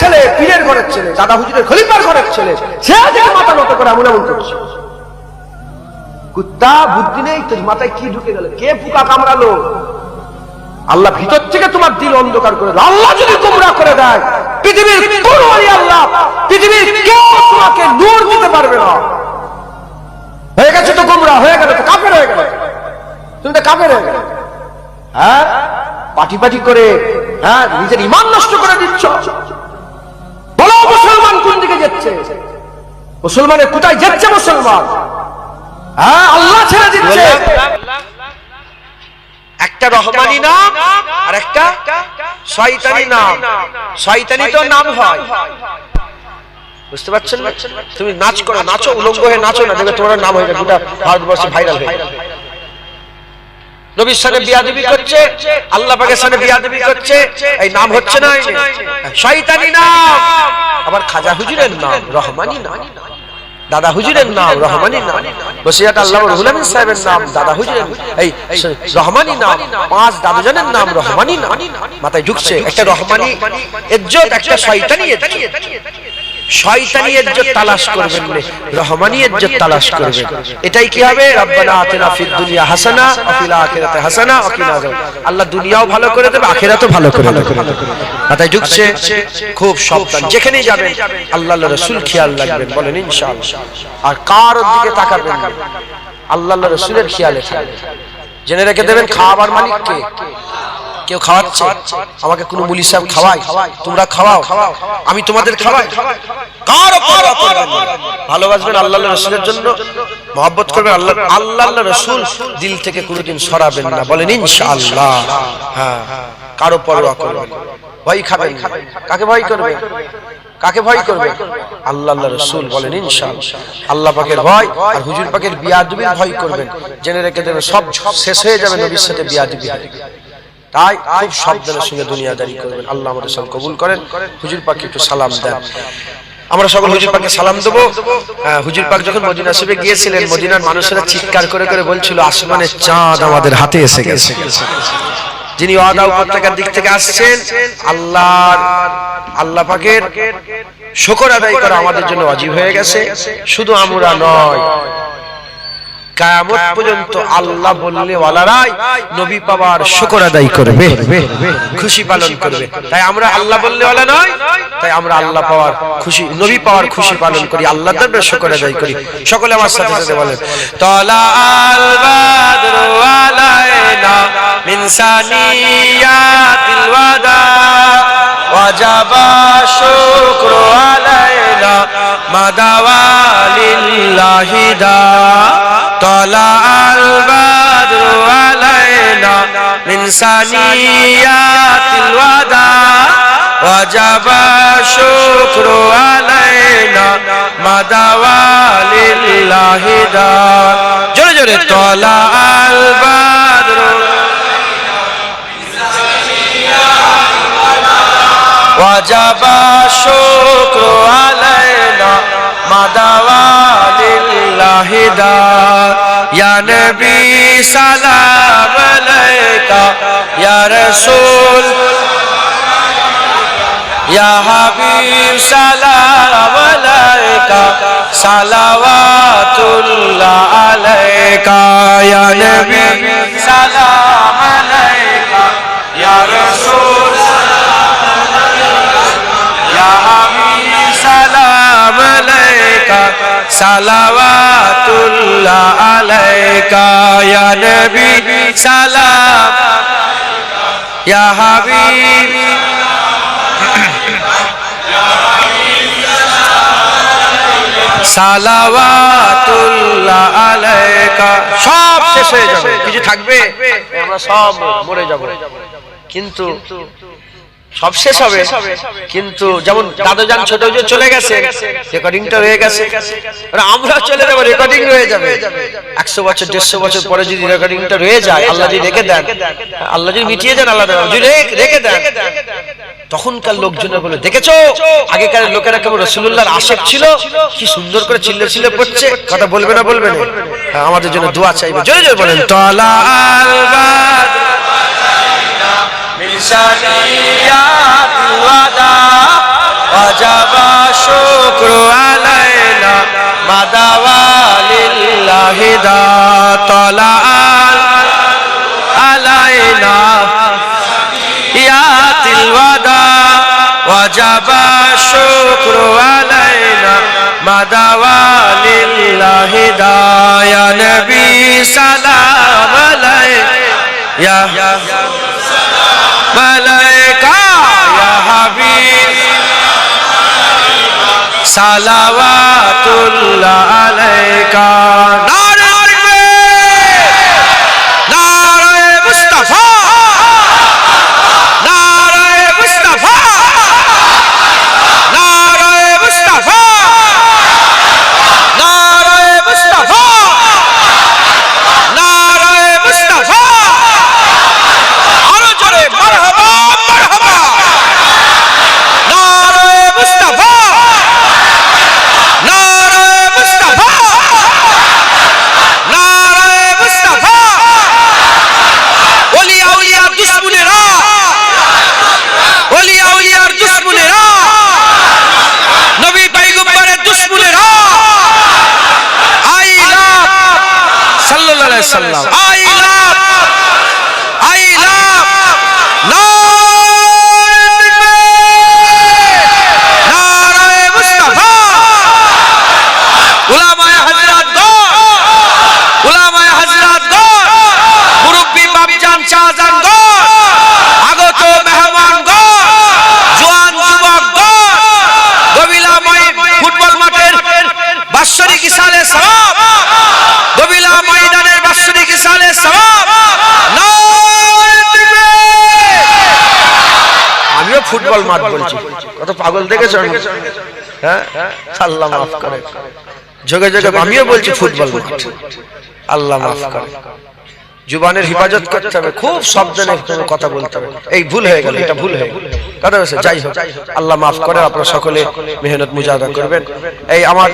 ছেলে, পীরের ঘরের ছেলে, দাদা হুজুরের খলিফার ঘরের ছেলে, সে আজকে মাথা নত করে এমন এমন করছে। কুত্তা বুদ্ধি নেই তোর মাথায় কি ঢুকে গেল? কে পোকা কামড়ালো? আল্লাহ ভিতর থেকে তোমার দিল অন্ধকার করে দেয়। আল্লাহ যদি গোমরাহ করে দেয়, পৃথিবীর কোন ওলি আল্লাহ, পৃথিবীর কেউ তোমাকে নূর দিতে পারবে না। হয়ে গেছে তো গোমরাহ, হয়ে গেল তো কাফের হয়ে গেল, তুমি তো কাফের হয়ে গেল। হ্যাঁ, পাটি পাটি করে হ্যাঁ নিজের ঈমান নষ্ট করে দিচ্ছ। বলো মুসলমান কোন দিকে যাচ্ছে? মুসলমানের কোথায় যাচ্ছে মুসলমান? হ্যাঁ, আল্লাহ ছেড়ে দিচ্ছে। একটা রহমানি নাম আর একটা শয়তানি নাম। শয়তানি তো নাম হয়, বুঝতে পারছেন না? তুমি নাচ করো, নাচো, উলঙ্গ হয়ে নাচো না, দেখবে তোমার নাম হয়ে যাবে, গোটা ভারতবর্ষে ভাইরাল হয়ে যাবে। নবীর সাথে বিয়াদবি করছে, আল্লাহ পাকের সাথে বিয়াদবি করছে, এই নাম হচ্ছে না শয়তানি নাম। আবার খাজা হুজুরের নাম রহমানি নাম, দাদা হুজুরের নাম রহমানি নাম, বসিয়াত আল্লামা রুহুল আমিন সাহেবের নাম দাদা হুজুরের এই রহমানি নাম, 5 দাদুজানের নাম রহমানি নাম। মাথায় ঢুকছে একটা রহমানি ইজ্জত, একটা শয়তানি ইজ্জত। শয়তানি ইজ্জত তালাশ করবেন না, রহমানি ইজ্জত তালাশ করবেন। এটাই কি হবে? রব্বানা আতিনা ফিদ দুনিয়া হাসানা ওয়া ফিল আখিরাতি হাসানা ওয়া কিনা আযাব। আল্লাহ দুনিয়াও ভালো করে দেবে, আখিরাতও ভালো করে দেবে। মাথায় ঢুকছে? খুব সাবধান, যেখানেই যাবেন আল্লাহর রাসূল খেয়াল রাখবেন, বলেন ইনশাআল্লাহ। আর কার দিকে তাকাবেন না, আল্লাহর রাসূলের খেয়ালে থাকবেন। জেনে রেখে দেবেন খাওয়াবার মালিক কে? কেউ খাওয়াচ্ছে? আমাকে কোনো মুলি সাহেব খাওয়ায়, তোমরা খাওয়াও, আমি তোমাদের খাওয়াই? কার পরোয়া করবেন না, ভালোবাসবেন আল্লাহর রাসূলের জন্য, মহব্বত করবেন আল্লাহ, আল্লাহর রাসূল দিল থেকে কোনোদিন সরাবেন না, বলেন ইনশাআল্লাহ। হ্যাঁ, কারো পরোয়া করবেন, ভয় খাবেন। কাকে ভয় করবেন? কাকে ভয় করবে? আল্লাহর রাসূল, বলেন ইনশাআল্লাহ। আল্লাহ পাকের ভয় আর হুজুর পাকের বিয়াদবির ভয় করবেন। জেনে রেখে দেবেন সব শেষ হয়ে যাবে নবীর সাথে বিয়াদবি। তাই খুব সাবধানের সঙ্গে দুনিয়াদারি করবেন। আল্লাহ আমাদের সব কবুল করেন। হুজুর পাককে একটু সালাম দেন। আমরা সকল হুজুর পাককে সালাম দেব। হুজুর পাক যখন মদিনা শরীফে গিয়েছিলেন, মদিনার মানুষেরা চিৎকার করে করে বলছিল, আসমানের চাঁদ আমাদের হাতে এসে গেছে। যিনি ওয়াদা উপত্যকার দিক থেকে আসছেন, আল্লাহ পাকের শুকর আদায় করা আমাদের জন্য ওয়াজিব হয়ে গেছে। শুধু আমরা নয়, কিয়ামত পর্যন্ত আল্লাহ বললে ওয়ালারাই নবী পাওয়ার শুকর আদায় করবে, খুশি পালন করবে। তাই আমরা আল্লাহ বললে ওয়ালা নয়, তাই আমরা আল্লাহ পাওয়ার খুশি, নবী পাওয়ার খুশি পালন করি, আল্লাহর দরবারে শুকর আদায় করি। সকলে আমার সাথে সাথে বলেন, তালা আল বাদরু আলাইনা মিন সানিয়াতিল ওয়াদা ওয়াজাবা শুকরু আলাইনা মাদাওয়ালিল্লাহি দা। طلع البدر علينا من ثنيات الوداع وجب الشكر علينا مدى ولله دار. جوري جوري. طلع البدر وجب الشكر علينا مدى ولله دار. يا نبي سلام عليك يا رسول يا حبيب سلام عليك صلوات الله عليك. يا نبي سلام عليك يا رسول يا حبيب سلام عليك صلوات الله عليك. يا نبي سلام يا حبيب সালাওয়াতুল্লাহ আলাইকা. সব শেষ হয়ে যাবে, কিছু থাকবে? আমরা সব মরে যাব, কিন্তু সব শেষ হবে। কিন্তু যেমন দাদুজান ছোট যে চলে গেছে, রেকর্ডিংটা রয়ে গেছে, আমরা চলে যাবো, রেকর্ডিং রয়ে যাবে। 100 বছর 150 বছর পরে যদি রেকর্ডিংটা রয়ে যায়, আল্লাহ যদি রেখে দেন, আল্লাহ যদি মিটিয়ে দেন, আল্লাহ যদি রেখে দেন, তখনকার লোকজনের বলে, দেখেছো আগেকার লোকেরা কেমন রাসূলুল্লাহর আশিক ছিল, কি সুন্দর করে চিল্লে চিল্লে পড়ছে। কথা বলবে না? বলবে না? আমাদের জন্য দোয়া চাইবে, জোরে জোরে বলেন, তালা আল বাদর মিন সানিয়াতিল ওয়াদা ওয়াজাবা শুকরু আলাইনা মাদাওয়া লিল্লাহি দায়া নবী সালাম আলাইয়া ইয়া মালাইকা ইয়া হাবিব সালাওয়াতুল্লাহ আলাইকা ফুটবল মাঠ বলছি, কত পাগল দেখেছো? হ্যাঁ, আল্লাহ মাফ করে। যোগে যোগে আমিও বলছি ফুটবল মাঠ, আল্লাহ মাফ করে। জুবানের হিফাজত করতে হবে, খুব সাবধানে কথা বলতে হবে। এই ভুল হয়ে গেল, এটা ভুল হয়ে গেল, কথা বলছে। যাই হোক, আল্লাহ মাফ করে। আপনারা সকলে মেহনত মুজাহাদা করবেন। এই আমার